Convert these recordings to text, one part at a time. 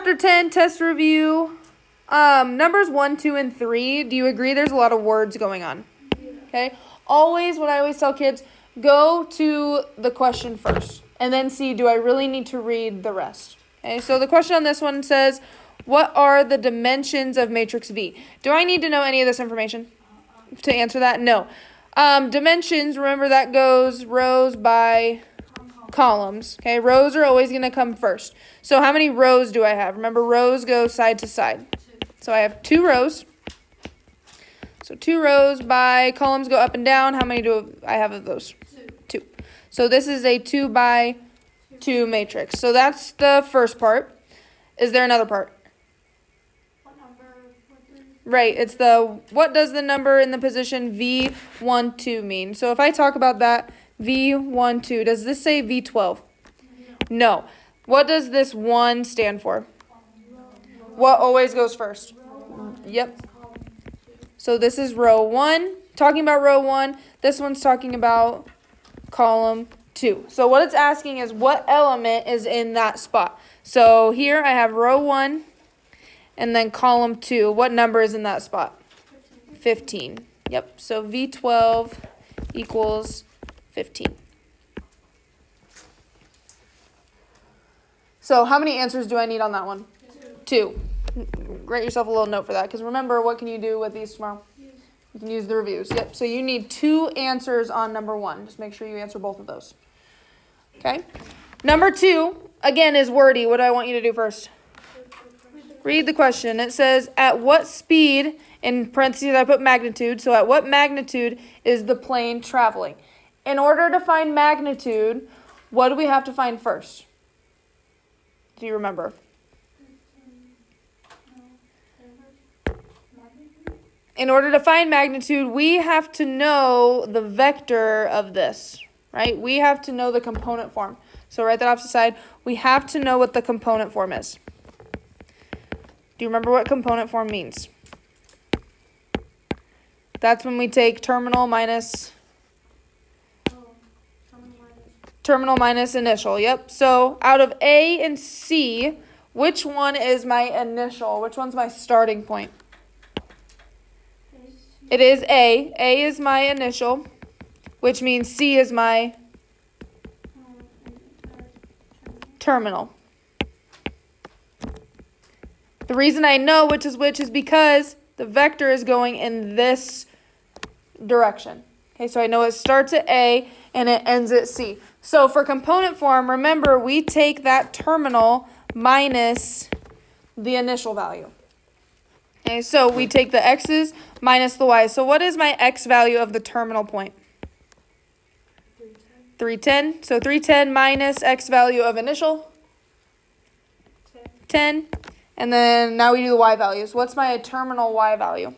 chapter 10, test review. Numbers 1, 2, and 3. Do you agree there's a lot of words going on? Okay. Always, what I always tell kids, go to the question first. And then see, do I really need to read the rest? Okay, so the question on this one says, what are the dimensions of matrix V? Do I need to know any of this information to answer that? No. Dimensions, remember that goes rows by columns. Okay, rows are always going to come first. So how many rows do I have? Remember, rows go side to side. So I have 2 rows. So 2 rows by columns go up and down. How many do I have of those? 2. So this is a 2 by 2 matrix. So that's the first part. Is there another part? What number? Right, it's what does the number in the position V12 mean? So if I talk about that, V12, does this say V12? No. What does this 1 stand for? What always goes first? Yep. So this is row 1, talking about row 1. This one's talking about column 2. So what it's asking is what element is in that spot. So here I have row 1 and then column 2. What number is in that spot? 15. Yep. So V12 equals 15. So how many answers do I need on that one? 2. Write yourself a little note for that, because remember, what can you do with these tomorrow? You can use the reviews. Yep, so you need 2 answers on number 1. Just make sure you answer both of those. Okay? Number 2, again, is wordy. What do I want you to do first? Read the question. It says, at what speed, in parentheses I put magnitude, so at what magnitude is the plane traveling? In order to find magnitude, what do we have to find first? Do you remember? In order to find magnitude, we have to know the vector of this, right? We have to know the component form. So write that off to the side. We have to know what the component form is. Do you remember what component form means? That's when we take terminal minus initial. Yep. So out of A and C, which one is my initial? Which one's my starting point? It is A. A is my initial, which means C is my terminal. The reason I know which is because the vector is going in this direction. Okay, so I know it starts at A and it ends at C. So for component form, remember, we take that terminal minus the initial value. Okay, so we take the x's minus the y's. So what is my x value of the terminal point? 310. So 310 minus x value of initial? 10. And then now we do the y values. What's my terminal y value?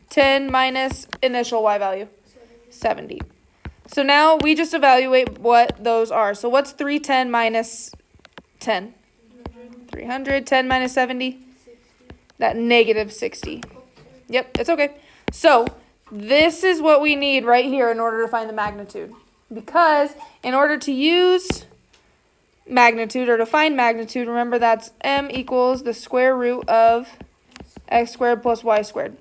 10 minus initial y value? 70. So now we just evaluate what those are. So what's 310 minus 10? 300. 10 minus 70? That negative 60. Yep, it's okay. So this is what we need right here in order to find the magnitude. Because in order to use magnitude or to find magnitude, remember that's m equals the square root of x squared plus y squared.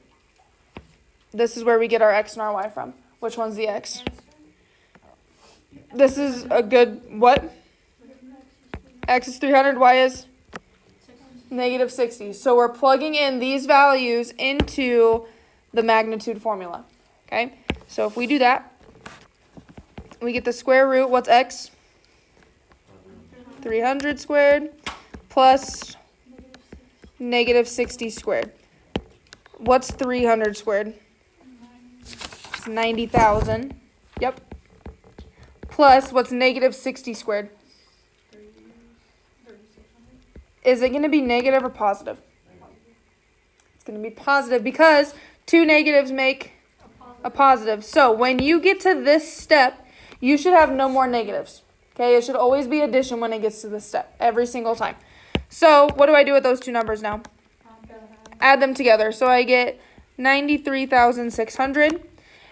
This is where we get our x and our y from. Which one's the x? This is a good, what? X is 300, y is? Negative 60. So we're plugging in these values into the magnitude formula. Okay? So if we do that, we get the square root. What's x? 300 squared plus negative 60 squared. What's 300 squared? It's 90,000. Yep. Plus, what's negative 60 squared? Is it going to be negative or positive? It's going to be positive because 2 negatives make a positive. So when you get to this step, you should have no more negatives. Okay, it should always be addition when it gets to this step, every single time. So what do I do with those 2 numbers now? Add them together. So I get 93,600.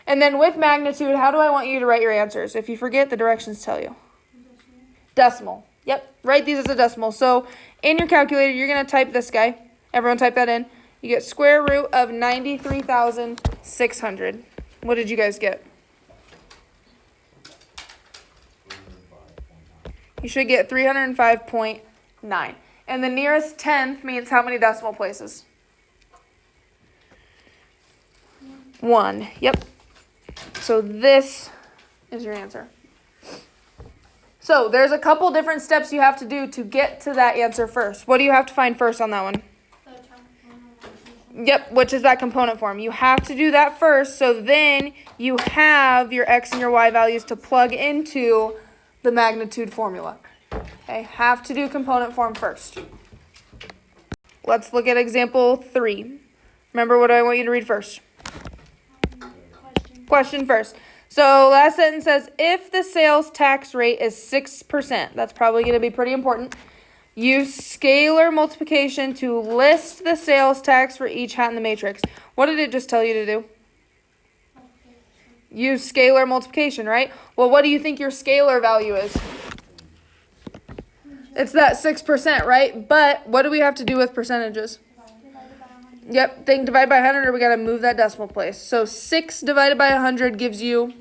And then with magnitude, how do I want you to write your answers? If you forget, the directions tell you. Decimal. Yep, write these as a decimal. So in your calculator, you're going to type this guy. Everyone type that in. You get square root of 93,600. What did you guys get? You should get 305.9. And the nearest tenth means how many decimal places? 1. Yep. So this is your answer. So there's a couple different steps you have to do to get to that answer first. What do you have to find first on that one? Yep, which is that component form. You have to do that first, so then you have your x and your y values to plug into the magnitude formula. Okay, have to do component form first. Let's look at example 3. Remember, what do I want you to read first? Question first. So last sentence says, if the sales tax rate is 6%, that's probably going to be pretty important. Use scalar multiplication to list the sales tax for each hat in the matrix. What did it just tell you to do? Use scalar multiplication, right? Well, what do you think your scalar value is? It's that 6%, right? But what do we have to do with percentages? Yep, think divide by 100, or we got to move that decimal place. So 6 divided by 100 gives you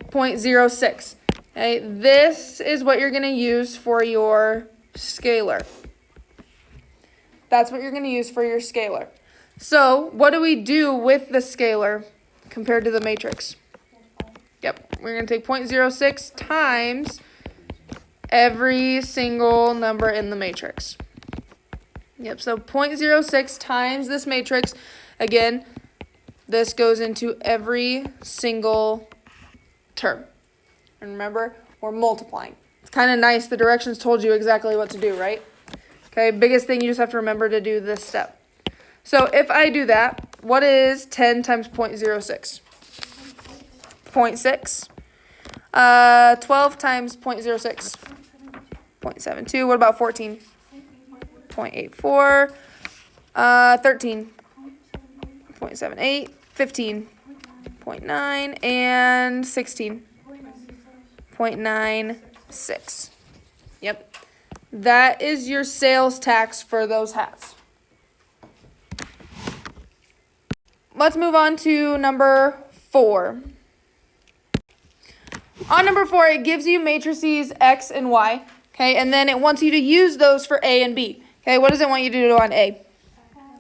0.06. Okay, this is what you're going to use for your scalar. That's what you're going to use for your scalar. So what do we do with the scalar compared to the matrix? Yep, we're going to take 0.06 times every single number in the matrix. Yep, so 0.06 times this matrix. Again, this goes into every single term. And remember, we're multiplying. It's kind of nice. The directions told you exactly what to do, right? Okay, biggest thing, you just have to remember to do this step. So if I do that, what is 10 times 0.06? 0.6. 12 times 0.06? 0.72. What about 14? 0.84, 13, 0.78, 15, 0.9, and 16, 0.96. Yep. That is your sales tax for those hats. Let's move on to number 4. On number 4, it gives you matrices X and Y, okay, and then it wants you to use those for A and B. Okay, what does it want you to do on A?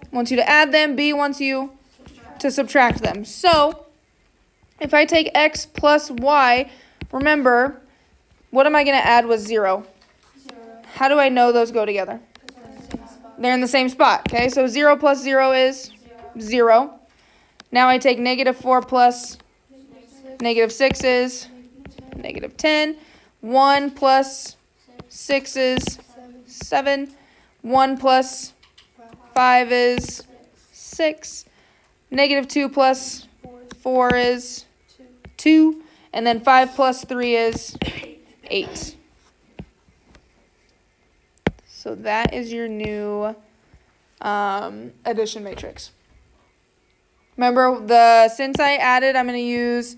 It wants you to add them. B wants you to subtract them. So, if I take X plus Y, remember, what am I going to add with 0? How do I know those go together? They're in the same spot. Okay, so 0 plus 0 is 0. Now I take -4 plus -6 is -10. 1 plus 6 is 7. 1 plus 5 is 6. -2 plus 4 is 2. And then 5 plus 3 is 8. So that is your new addition matrix. Remember, since I added, I'm going to use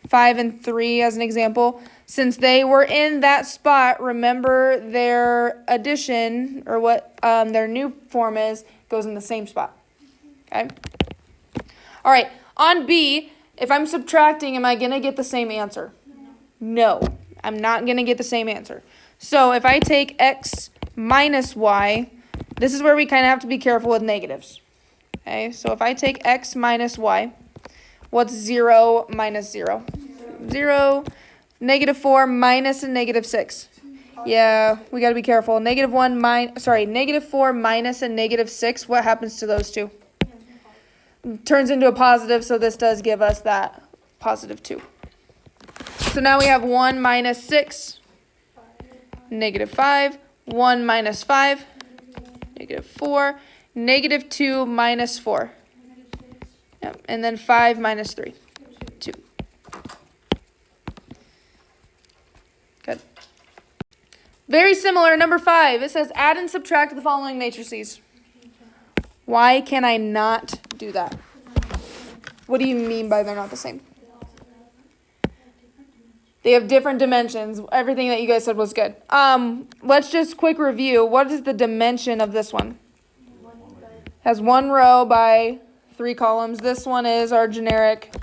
5 and 3 as an example. Since they were in that spot, remember their addition, or what their new form is, goes in the same spot. Okay? All right, on B, if I'm subtracting, am I going to get the same answer? No, I'm not going to get the same answer. So if I take X minus Y, this is where we kind of have to be careful with negatives. Okay, so if I take X minus Y, what's 0 minus 0? 0. -4 minus a -6. Yeah, we got to be careful. -4 minus a -6. What happens to those two? Turns into a positive, so this does give us that +2. So now we have 1 minus 6, -5. 1 minus 5, -4. -2 minus 4. Yep, and then 5 minus 3, 2. Good. Very similar, number 5. It says add and subtract the following matrices. Why can I not do that? What do you mean by they're not the same? They have different dimensions. Everything that you guys said was good. Let's just quick review. What is the dimension of this one? Has 1 row by 3 columns. This one is our generic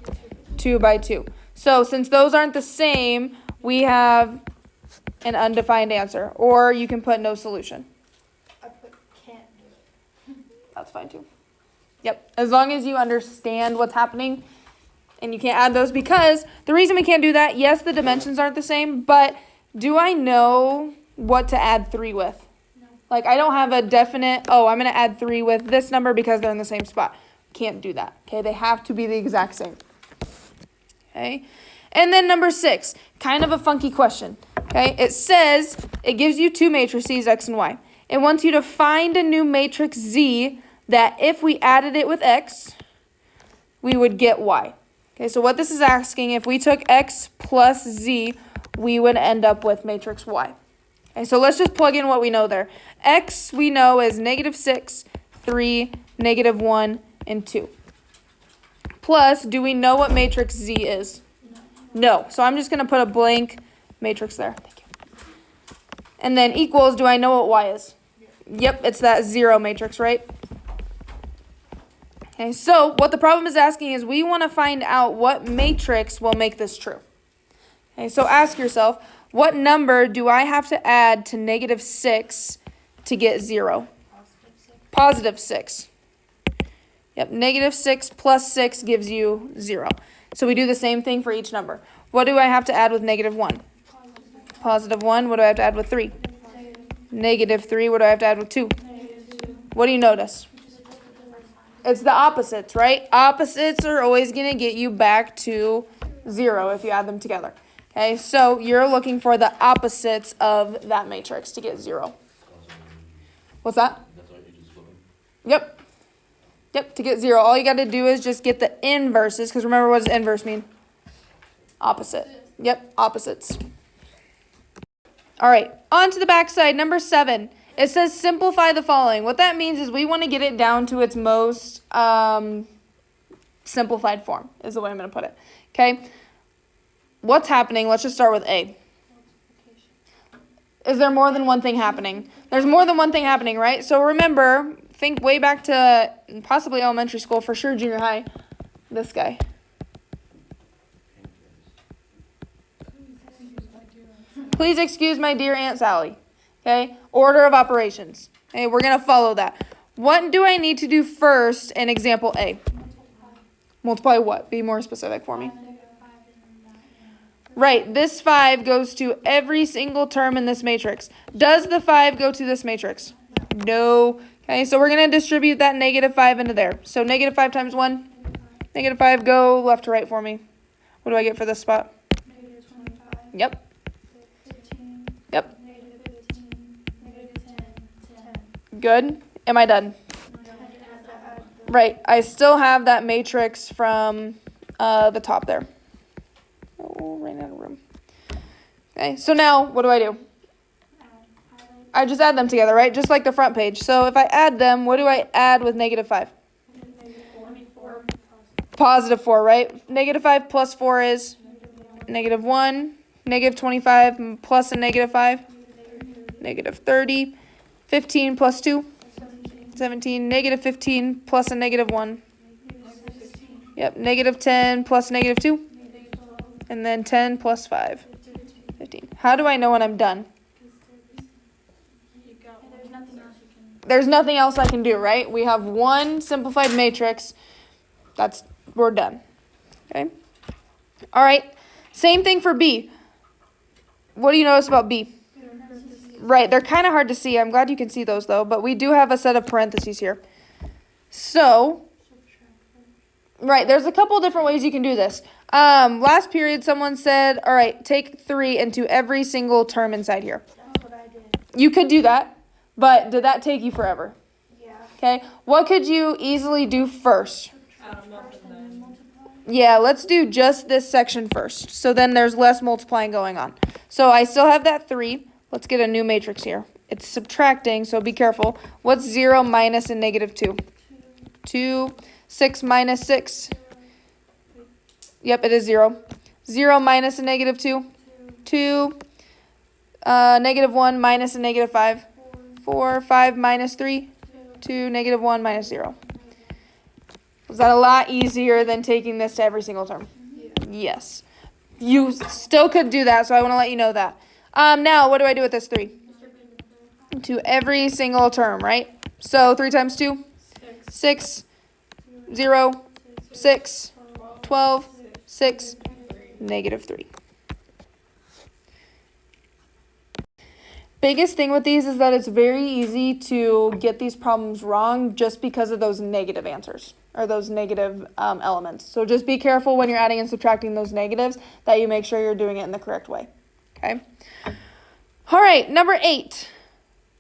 2 by 2. So since those aren't the same, we have an undefined answer. Or you can put no solution. I put can't do it. That's fine too. Yep. As long as you understand what's happening. And you can't add those because the reason we can't do that, yes, the dimensions aren't the same, but do I know what to add 3 with? No. Like I don't have a definite, I'm going to add 3 with this number because they're in the same spot. Can't do that. Okay, they have to be the exact same. Okay, and then number 6, kind of a funky question. Okay, it says it gives you 2 matrices, X and Y. It wants you to find a new matrix Z that if we added it with X, we would get Y. Okay, so what this is asking, if we took X plus Z, we would end up with matrix Y. Okay, so let's just plug in what we know there. X we know is -6, 3, -1, and 2. Plus, do we know what matrix Z is? No. So I'm just going to put a blank matrix there. Thank you. And then equals, do I know what Y is? Yep, it's that 0 matrix, right? Okay, so what the problem is asking is we want to find out what matrix will make this true. Okay, so ask yourself, what number do I have to add to -6 to get 0? +6. Yep, -6 plus 6 gives you 0. So we do the same thing for each number. What do I have to add with -1? +1. What do I have to add with 3? -3. What do I have to add with 2? What do you notice? It's the opposites, right? Opposites are always going to get you back to 0 if you add them together. Okay, so you're looking for the opposites of that matrix to get 0. What's that? Yep. Yep, to get 0. All you got to do is just get the inverses, because remember, what does inverse mean? Opposite. Yep, opposites. All right, on to the back side, number 7. It says simplify the following. What that means is we want to get it down to its most simplified form, is the way I'm going to put it. Okay? What's happening? Let's just start with A. Is there more than one thing happening? There's more than one thing happening, right? So remember, think way back to possibly elementary school, for sure junior high. This guy. Please excuse my dear Aunt Sally. Okay, order of operations. Okay, we're going to follow that. What do I need to do first in example A? Multiply what? Be more specific for me. Right, this 5 goes to every single term in this matrix. Does the 5 go to this matrix? No. Okay, so we're going to distribute that -5 into there. So -5 times 1. -5, go left to right for me. What do I get for this spot? -25. Yep. 15. Yep. -15. -10. Good. Am I done? Right. I still have that matrix from the top there. Oh, ran out of room. Okay, so now what do? I just add them together, right? Just like the front page. So if I add them, what do I add with -5? +4, right? -5 plus 4 is -1. -25 plus a -5. -30. 15 plus 2. 17. -15 plus a -1. Yep. -10 plus -2. And then 10 plus 5. 15. How do I know when I'm done? There's nothing else I can do, right? We have one simplified matrix. We're done. Okay? All right. Same thing for B. What do you notice about B? Right, they're kind of hard to see. I'm glad you can see those, though. But we do have a set of parentheses here. So, right, there's a couple different ways you can do this. Last period, someone said, all right, take 3 into every single term inside here. That's what I did. You could do that, but did that take you forever? Yeah. Okay, what could you easily do first? Yeah, let's do just this section first. So then there's less multiplying going on. So I still have that 3. Let's get a new matrix here. It's subtracting, so be careful. What's 0 minus a -2? 2. 6 minus 6. Yep, it is 0. 0 minus a -2. 2, negative 1 minus a negative 5. 4, 5 minus 3, 2, negative 1 minus 0. Was that a lot easier than taking this to every single term? Yes. You still could do that, so I want to let you know that. Now, what do I do with this 3? To every single term, right? So 3 times 2? 6, 0, 6, 12, 6, negative 3. Biggest thing with these is that it's very easy to get these problems wrong just because of those negative answers or those negative elements. So just be careful when you're adding and subtracting those negatives that you make sure you're doing it in the correct way. Okay. All right, number 8.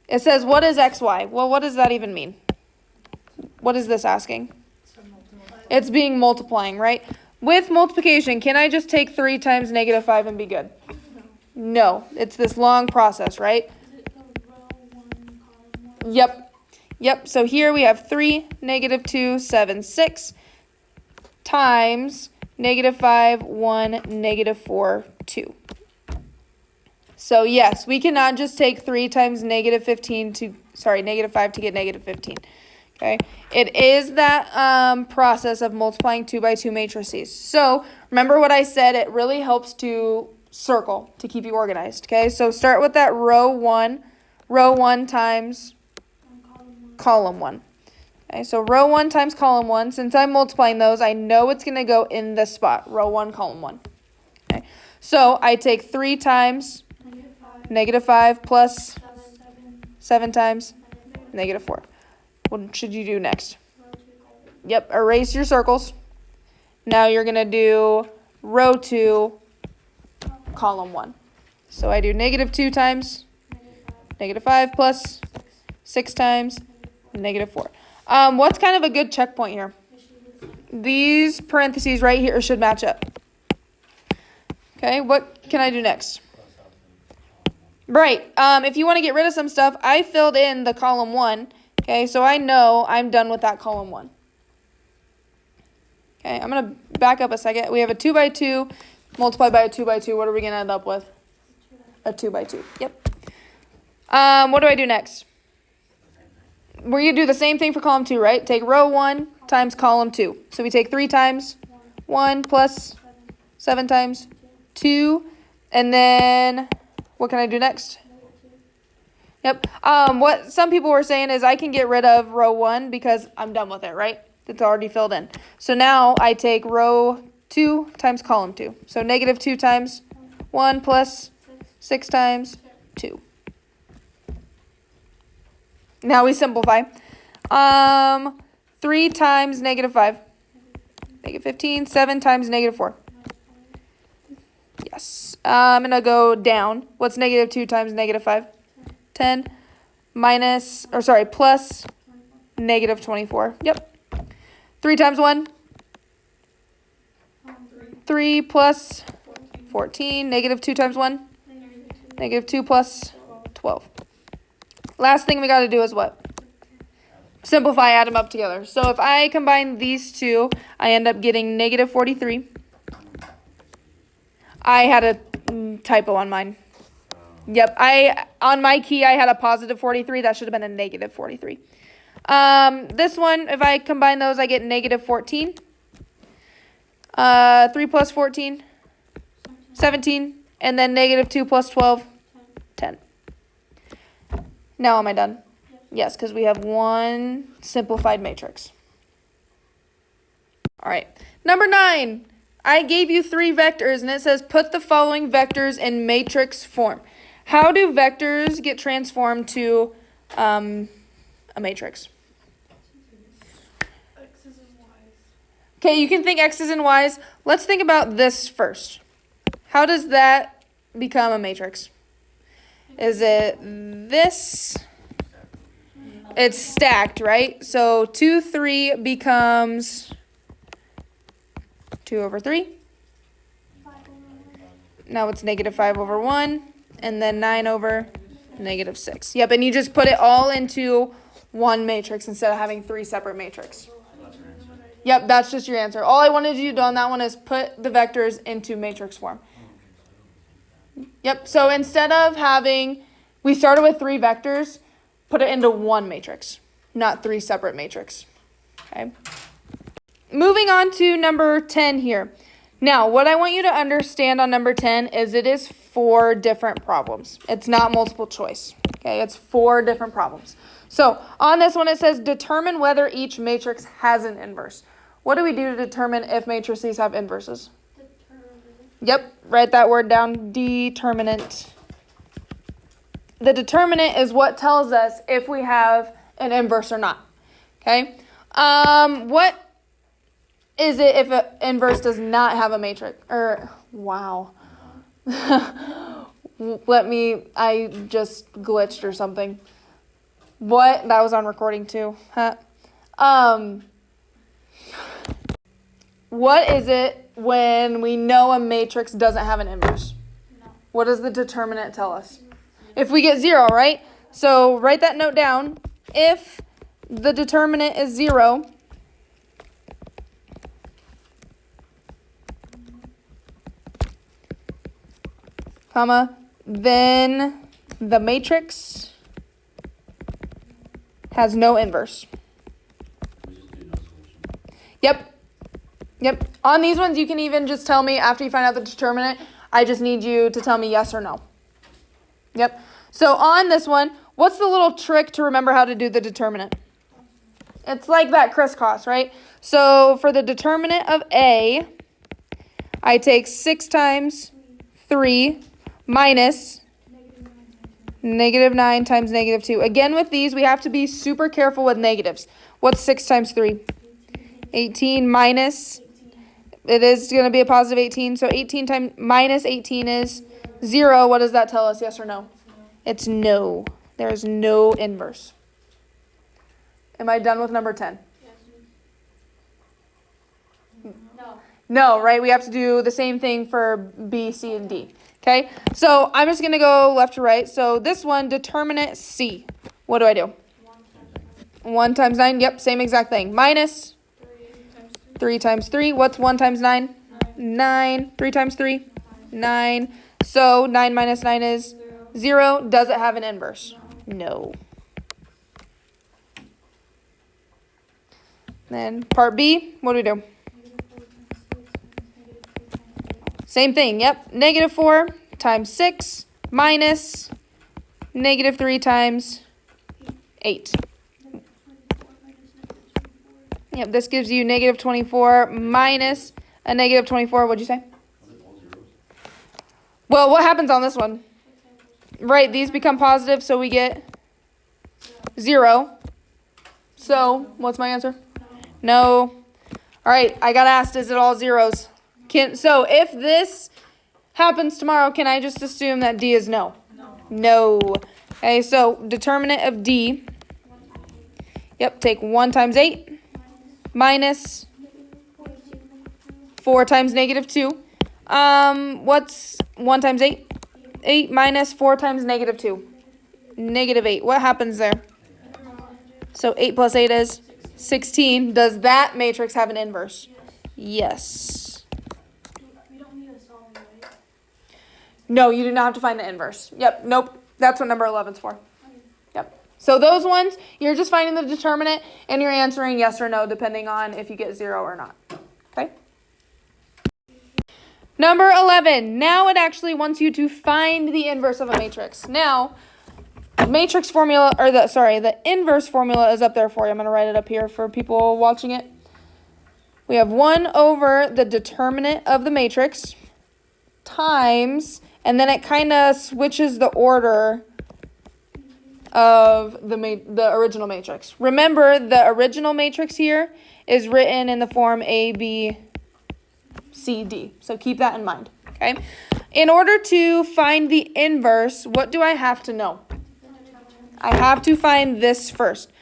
It says, what is xy? Well, what does that even mean? What is this asking? It's being multiplying, right? With multiplication, can I just take 3 times negative 5 and be good? No, it's this long process, right? Yep. So here we have 3, negative 2, 7, 6 times negative 5, 1, negative 4, 2. So yes, we cannot just take 3 times negative 5 to get negative 15. Okay, it is that process of multiplying 2 by 2 matrices. So remember what I said, it really helps to circle to keep you organized. Okay, so start with that row 1 times column 1. Okay, so row 1 times column 1. Since I'm multiplying those, I know it's going to go in this spot, row 1, column 1. Okay, so I take 3 times negative 5 plus 7 times negative 4. What should you do next? Yep, erase your circles. Now you're going to do row 2, column 1. So I do negative 2 times negative 5 plus 6 times negative 4. What's kind of a good checkpoint here? These parentheses right here should match up. Okay, what can I do next? Right, if you want to get rid of some stuff, I filled in the column 1. Okay, so I know I'm done with that column 1. Okay, I'm going to back up a second. We have a 2 by 2 multiplied by a 2 by 2. What are we going to end up with? A 2 by 2. Yep. What do I do next? We're going to do the same thing for column 2, right? Take row 1 times column 2. So we take 3 times 1 plus 7 times 2. And then what can I do next? Yep. What some people were saying is I can get rid of row 1 because I'm done with it, right? It's already filled in. So now I take row 2 times column 2. So negative 2 times 1 plus 6 times 2. Now we simplify. 3 times negative 5. Negative 15. 7 times negative 4. Yes. I'm going to go down. What's negative 2 times negative 5? 10 plus negative 24. Yep. 3 times 1? 3 plus 14. Negative 2 times 1? Negative 2 plus 12. Last thing we got to do is what? Simplify, add them up together. So if I combine these two, I end up getting negative 43. I had a typo on mine. Yep, on my key I had a positive 43. That should have been a negative 43. This one, if I combine those, I get negative 14. 3 plus 14, 17. And then negative 2 plus 12, 10. Now am I done? Yes, because we have one simplified matrix. All right, number 9. I gave you 3 vectors, and it says put the following vectors in matrix form. How do vectors get transformed to a matrix? X's and Y's. Okay, you can think X's and Y's. Let's think about this first. How does that become a matrix? Is it this? It's stacked, right? So 2, 3 becomes 2 over 3. Now it's negative 5 over 1. And then 9 over negative 6. Yep, and you just put it all into one matrix instead of having 3 separate matrices. Yep, that's just your answer. All I wanted you to do on that one is put the vectors into matrix form. Yep, so instead of having, we started with 3 vectors, put it into one matrix, not 3 separate matrix. Okay. Moving on to number 10 here. Now, what I want you to understand on number 10 is it is 4 different problems. It's not multiple choice. Okay, it's 4 different problems. So on this one, it says determine whether each matrix has an inverse. What do we do to determine if matrices have inverses? Yep, write that word down, determinant. The determinant is what tells us if we have an inverse or not. Okay, what is it if an inverse does not have a matrix? Wow. I just glitched or something. What? That was on recording too. Huh? What is it when we know a matrix doesn't have an inverse? No. What does the determinant tell us? If we get 0, right? So write that note down. If the determinant is 0, comma, then the matrix has no inverse. Yep. On these ones, you can even just tell me after you find out the determinant, I just need you to tell me yes or no. Yep. So on this one, what's the little trick to remember how to do the determinant? It's like that crisscross, right? So for the determinant of A, I take 6 times 3 minus -9 times -2. Again, with these, we have to be super careful with negatives. What's 6 times 3? 18 minus, it is going to be a positive 18. So 18 times minus 18 is 0. What does that tell us, yes or no? It's no. There is no inverse. Am I done with number 10? No, right? We have to do the same thing for B, C, and D. Okay? So I'm just going to go left to right. So this one, determinant C. What do I do? 1 times 9. Yep, same exact thing. Minus 3 times 3. What's 1 times 9? 9. 3 times 3? 9. So 9 minus 9 is 0. Does it have an inverse? No. Then part B, what do we do? Same thing, yep. -4 times 6 minus -3 times 8. Yep, this gives you -24 minus a -24. What'd you say? Well, what happens on this one? Right, these become positive, so we get 0. So, what's my answer? No. All right, I got asked, is it all zeros? So, if this happens tomorrow, can I just assume that D is no? No. Okay, so determinant of D. Yep, take 1 times 8 minus 4 times -2. What's 1 times 8? 8 minus 4 times -2. -8. What happens there? So 8 plus 8 is 16. Does that matrix have an inverse? Yes. We don't need a solve, right? No, you do not have to find the inverse. Yep, nope. That's what number 11 is for. Yep. So those ones, you're just finding the determinant and you're answering yes or no depending on if you get 0 or not. Okay? Number 11. Now it actually wants you to find the inverse of a matrix. Now, matrix formula, or the inverse formula is up there for you. I'm going to write it up here for people watching it. We have 1 over the determinant of the matrix times, and then it kind of switches the order of the original matrix. Remember, the original matrix here is written in the form A, B, C, D. So keep that in mind, okay? In order to find the inverse, what do I have to know? I have to find this first.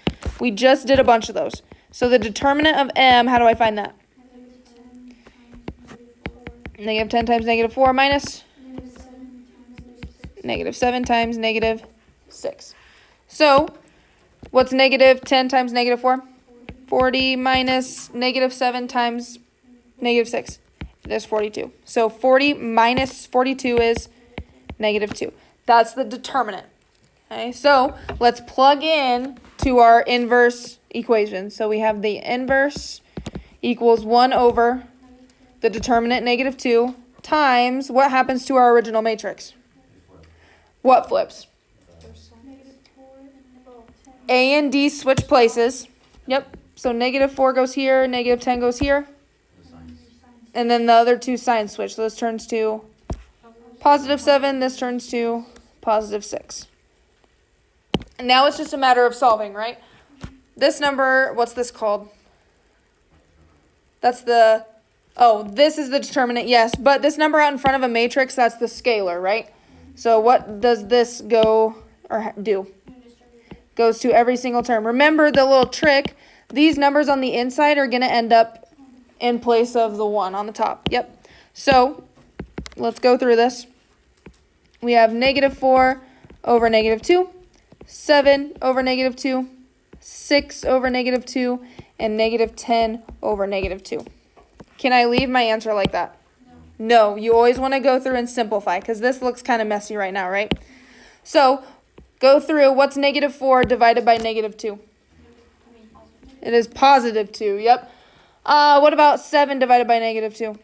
We just did a bunch of those. So the determinant of M, how do I find that? -10 times -4 minus? -7 times -6. So, what's -10 times -4? 40 minus -7 times -6. There's 42. So 40 minus 42 is negative 2. That's the determinant. Okay, so let's plug in to our inverse equation. So we have the inverse equals 1 over the determinant negative 2 times what happens to our original matrix? What flips? A and D switch places. Yep. So negative 4 goes here, negative 10 goes here. And then the other two signs switch. So this turns to positive 7. This turns to positive 6. And now it's just a matter of solving, right? This number, what's this called? That's the, this is the determinant, yes. But this number out in front of a matrix, that's the scalar, right? So what does this go or do? Goes to every single term. Remember the little trick. These numbers on the inside are going to end up in place of the 1 on the top. Yep. So let's go through this. We have negative 4 over negative 2, 7 over negative 2, 6 over negative 2, and negative 10 over negative 2. Can I leave my answer like that? No. You always want to go through and simplify because this looks kind of messy right now, right? So go through. What's negative 4 divided by negative 2? It is positive 2. Yep. What about 7 divided by negative 2?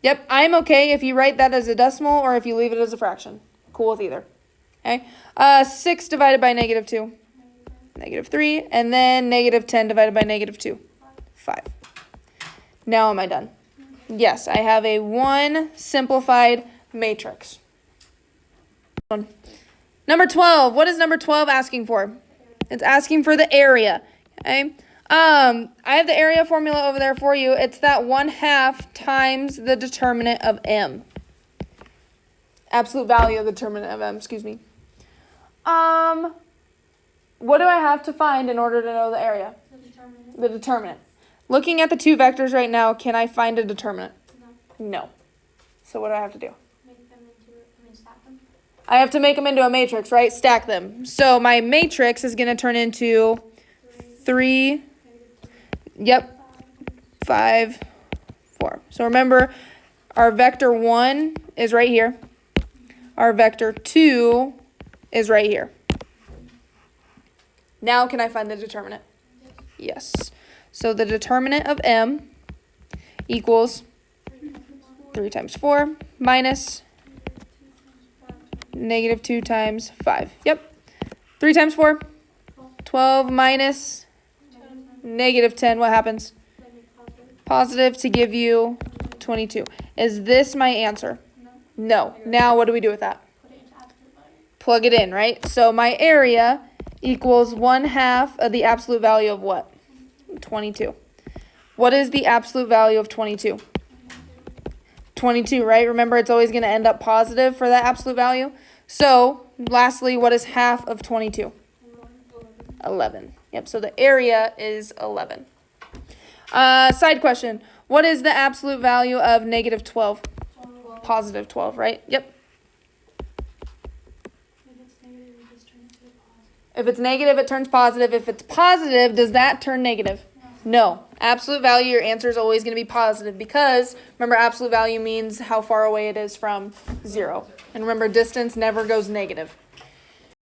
Yep. I'm okay if you write that as a decimal or if you leave it as a fraction. Cool with either. Okay. 6 divided by negative 2. Negative 3. And then negative 10 divided by negative 2. 5. Now am I done? Yes. I have a 1 simplified matrix. Number 12. What is number 12 asking for? It's asking for the area. Okay. I have the area formula over there for you. It's that 1/2 times the determinant of m. Absolute value of the determinant of m, excuse me. What do I have to find in order to know the area? The determinant. Looking at the two vectors right now, can I find a determinant? No. So what do I have to do? Stack them. I have to make them into a matrix, right? Stack them. So my matrix is going to turn into 3, 5, 4. So remember, our vector 1 is right here. Our vector 2 is right here. Now can I find the determinant? Yes. So the determinant of m equals 3 times 4 minus negative 2 times 5. Yep. 3 times 4, 12 minus negative 10. What happens? Positive to give you 22. Is this my answer? No. Now what do we do with that? Plug it in, right? So my area equals 1/2 of the absolute value of what? 22. What is the absolute value of 22? 22, right? Remember, it's always going to end up positive for that absolute value. So, lastly, what is half of 22? 11. Yep, so the area is 11. Side question. What is the absolute value of negative 12? Positive 12, right? Yep. If it's negative, it turns positive. If it's positive, does that turn negative? No. Absolute value, your answer is always going to be positive because, remember, absolute value means how far away it is from 0. And remember, distance never goes negative.